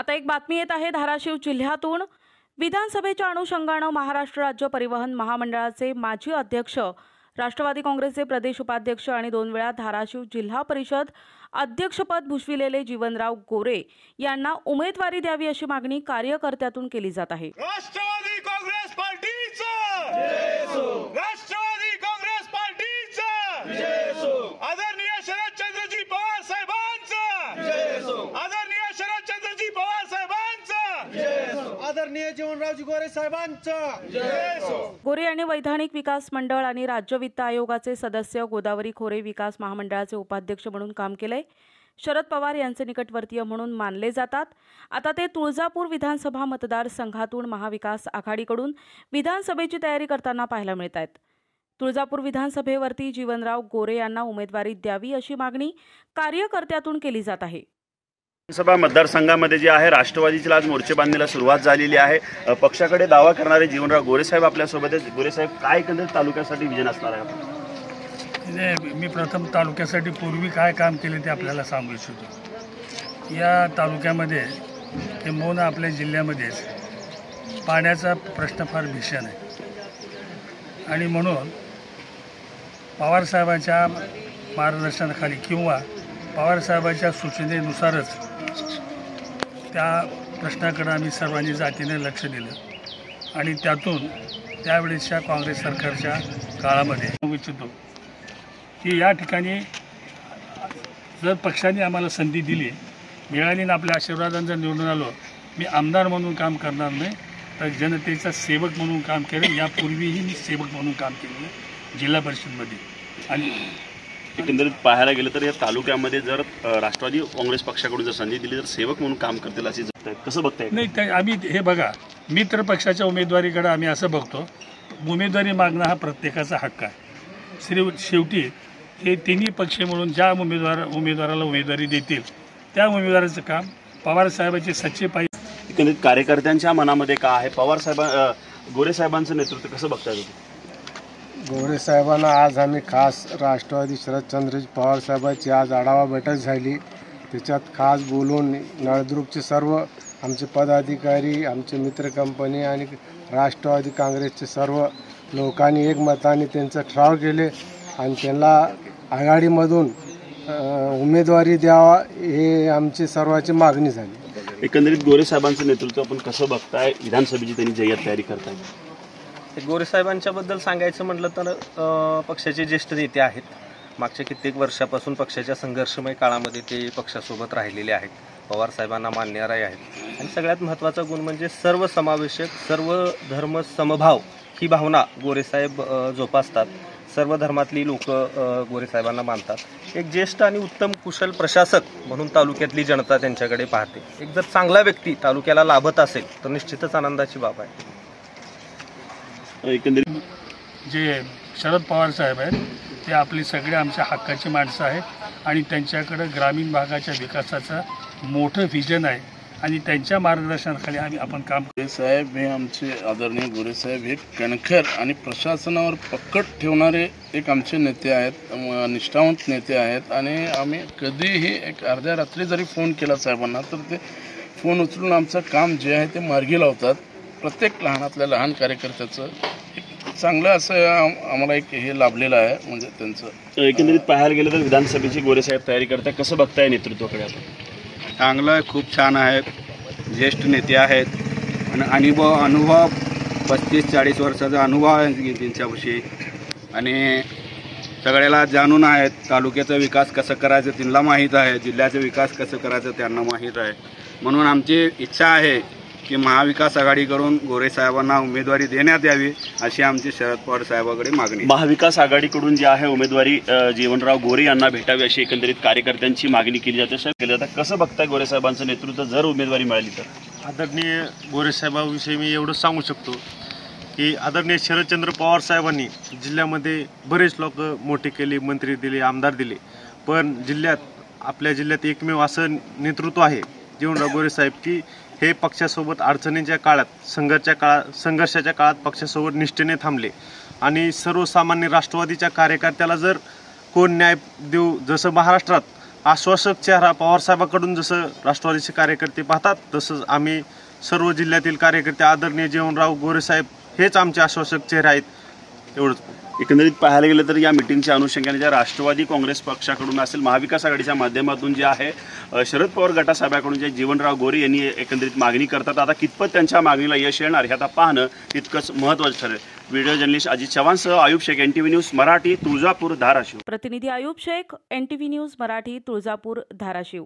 आता एक बातमी येत आहे धाराशिव जिल्ह्यातून। विधानसभेच्या अनुषंगाने महाराष्ट्र राज्य परिवहन महामंडळाचे माजी अध्यक्ष, राष्ट्रवादी काँग्रेसचे प्रदेश उपाध्यक्ष आणि 2 वेळा धाराशिव जिल्हा परिषद अध्यक्षपद भूषविलेले जीवनराव गोरे यांना उमेदवारी द्यावी अशी मागणी कार्यकर्त्यातून केली जात आहे। राष्ट्रवादी काँग्रेस पार्टीचा जय हो, राष्ट्रवादी काँग्रेस पार्टीचा जय हो, आदरणीय शरदचंद्रजी पवार साहेबांचा जय हो, आदरणीय शरदचंद्रजी पवार साहेबांचा जय हो, आदरणीय जीवनरावजी गोरे साहेबांचा जय हो। गोरे यांनी वैधानिक विकास मंडळ आणि राज्य वित्त आयोगाचे सदस्य, गोदावरी खोरे विकास महामंडळाचे उपाध्यक्ष म्हणून काम केले। शरद पवार यांचे निकटवर्तीय म्हणून मानले जातात। आता ते तुळजापूर विधानसभा मतदारसंघातून महाविकास आघाडीकडून विधानसभेची तयारी करताना पाहायला मिळत आहेत। तुळजापूर विधानसभेवरती जीवनराव गोरे यांना उमेदवारी द्यावी अशी मागणी कार्यकर्त्यातून केली जात आहे। विधानसभा मतदारसंघामध्ये जे आहे राष्ट्रवादीची आज मोर्चे बांधणीला सुरुवात झालेली आहे। पक्षाकडे दावा करणारे जीवनराव गोरे साहेब आपल्या सोबत आहेत। गोरे साहेब, काय एकंदरीत तालुक्यासाठी विजन असणार आहे? मी प्रथम तालुक्यासाठी पूर्वी काय काम केले ते आपल्याला सांगू इच्छितो। या तालुक्यामध्ये किंबहुना आपल्या जिल्ह्यामध्येच पाण्याचा प्रश्न फार भीषण आहे आणि म्हणून पवारसाहेबांच्या मार्गदर्शनाखाली किंवा पवारसाहेबांच्या सूचनेनुसारच त्या प्रश्नाकडे आम्ही सर्वांनी जातीने लक्ष दिलं आणि त्यातून त्यावेळेसच्या काँग्रेस सरकारच्या काळामध्ये सांगू इच्छितो की या ठिकाणी जर पक्षाने आम्हाला संधी दिली, मिळाली ना आपल्या आशीर्वादांचा निवडून आलो, मी आमदार म्हणून काम करणार नाही तर जनतेचा सेवक म्हणून काम केलं। यापूर्वीही मी सेवक म्हणून काम केलेलं जिल्हा परिषदमध्ये। आणि एकंदरीत पाहायला गेलं तर या तालुक्यामध्ये जर राष्ट्रवादी काँग्रेस पक्षाकडून जर संधी दिली तर सेवक म्हणून काम करतील असे जगतायत, कसं बघताय? नाही, ते आम्ही हे बघा, मित्र पक्षाच्या उमेदवारीकडे आम्ही असं बघतो, उमेदवारी मागणं हा प्रत्येकाचा हक्क आहे। शेवटी हे तिन्ही पक्ष म्हणून ज्या उमेदवाराला उमेदवारी देतील त्या उमेदवाराचं काम पवारसाहेबांचे सच्चे पाहिजे। एकंदरीत कार्यकर्त्यांच्या मनामध्ये काय आहे? गोरे साहेबांचं नेतृत्व कसं बघताय? गोरे साहेबांना आज आम्ही खास राष्ट्रवादी शरदचंद्रजी पवार साहेबांची आज आढावा बैठक झाली, त्याच्यात खास बोलून नळदुर्गचे सर्व आमचे पदाधिकारी, आमचे मित्र कंपनी आणि राष्ट्रवादी काँग्रेसचे सर्व लोकांनी एकमताने त्यांचं ठराव केले आणि त्यांना आघाडीमधून उमेदवारी द्यावा हे आमची सर्वांची मागणी झाली। एकंदरीत गोरे साहेबांचं नेतृत्व आपण कसं बघताय? विधानसभेची त्यांनी जय्यत तयारी करताय। गोरे साहेबांच्याबद्दल सांगायचं म्हटलं तर पक्षाचे ज्येष्ठ नेते आहेत। मागच्या कित्येक वर्षापासून पक्षाच्या संघर्षमय काळामध्ये ते पक्षासोबत राहिलेले आहेत, पवार साहेबांना मानणारे आहेत आणि सगळ्यात महत्त्वाचा गुण म्हणजे सर्वसमावेशक, सर्व धर्म समभाव ही भावना गोरे साहेब जोपासतात। सर्व धर्मातली लोक गोरे साहेबांना मानतात। एक ज्येष्ठ आणि उत्तम कुशल प्रशासक म्हणून तालुक्यातली जनता त्यांच्याकडे पाहते। एक जर चांगला व्यक्ती तालुक्याला लाभत असेल तर निश्चितच आनंदाची बाब आहे। एकंदरीत जे शरद पवार साहेब आहेत ते आपली सगळे आमच्या हक्काची माणसं आहेत आणि त्यांच्याकडे ग्रामीण भागाच्या विकासाचं मोठं व्हिजन आहे आणि त्यांच्या मार्गदर्शनाखाली आपण काम गोरे साहेब हे आमचे आदरणीय गोरे साहेब हे कणखर आणि प्रशासनावर पकड ठेवणारे एक आमचे नेते आहेत, निष्ठावंत नेते आहेत आणि आम्ही कधीही एक अर्ध्या रात्री जरी फोन केला साहेबांना तर ते फोन उचलून आमचं काम जे आहे ते मार्गी लावतात। प्रत्येक लहानातल्या लहान कार्यकर्त्याचं एक चांगलं असं आम्हाला एक हे लाभलेलं आहे म्हणजे त्यांचं। एकंदरीत पाहायला गेलं तर विधानसभेची गोरे साहेब तयारी करताय, कसं बघताय नेतृत्वाकडे? चांगलं आहे, खूप छान आहे, ज्येष्ठ नेते आहेत आणि अनुभव 35-40 वर्षाचा अनुभव आहे त्यांच्यापाशी आणि सगळ्याला जाणून आहेत। तालुक्याचा विकास कसं करायचं त्यांना माहीत आहे, जिल्ह्याचा विकास कसं करायचं त्यांना माहीत आहे। म्हणून आमची इच्छा आहे की महाविकास आघाडीकडून गोरे साहेबांना उमेदवारी देण्यात यावी अशी आमची शरद पवार साहेबांकडे मागणी। महाविकास आघाडीकडून जे आहे उमेदवारी जीवनराव गोरे यांना भेटावी अशी एकंदरीत कार्यकर्त्यांची मागणी केली जाते। साहेब, कसं बघताय गोरे साहेबांचं नेतृत्व जर उमेदवारी मिळाली तर? आदरणीय गोरे साहेबांविषयी मी एवढं सांगू शकतो की आदरणीय शरदचंद्र पवार साहेबांनी जिल्ह्यामध्ये बरेच लोक मोठे केले, मंत्री दिले, आमदार दिले, पण आपल्या जिल्ह्यात एकमेव असं नेतृत्व आहे जीवनराव गोरे साहेब की हे पक्षासोबत अडचणीच्या काळात, संघर्षाच्या काळात पक्षासोबत निष्ठेने थांबले आणि सर्वसामान्य राष्ट्रवादीच्या कार्यकर्त्याला जर कोण न्याय देऊ, जसं महाराष्ट्रात आश्वासक चेहरा पवारसाहेबांकडून जसं राष्ट्रवादीचे कार्यकर्ते पाहतात, तसंच आम्ही सर्व जिल्ह्यातील कार्यकर्ते आदरणीय जीवनराव गोरेसाहेब हेच आमचे आश्वासक चेहरे आहेत, एवढंच. एकंदरीत पाहायला गेलं तर या मिटिंगच्या अनुषंगाने ज्या राष्ट्रवादी काँग्रेस पक्षाकडून असेल, महाविकास आघाडीच्या माध्यमातून जे आहे शरद पवार गटासाहेबांकडून जे जीवनराव गोरे यांनी एकंदरीत मागणी करतात, आता कितपत त्यांच्या मागणीला यश येणार हे आता पाहणं तितकंच महत्त्वाचं ठरेल. व्हिडिओ जर्नलिस्ट अजित चव्हाणसह आयुब शेख, NTV न्यूज मराठी, तुळजापूर, धाराशिव. प्रतिनिधी आयुब शेख, NTV न्यूज मराठी, तुळजापूर, धाराशिव.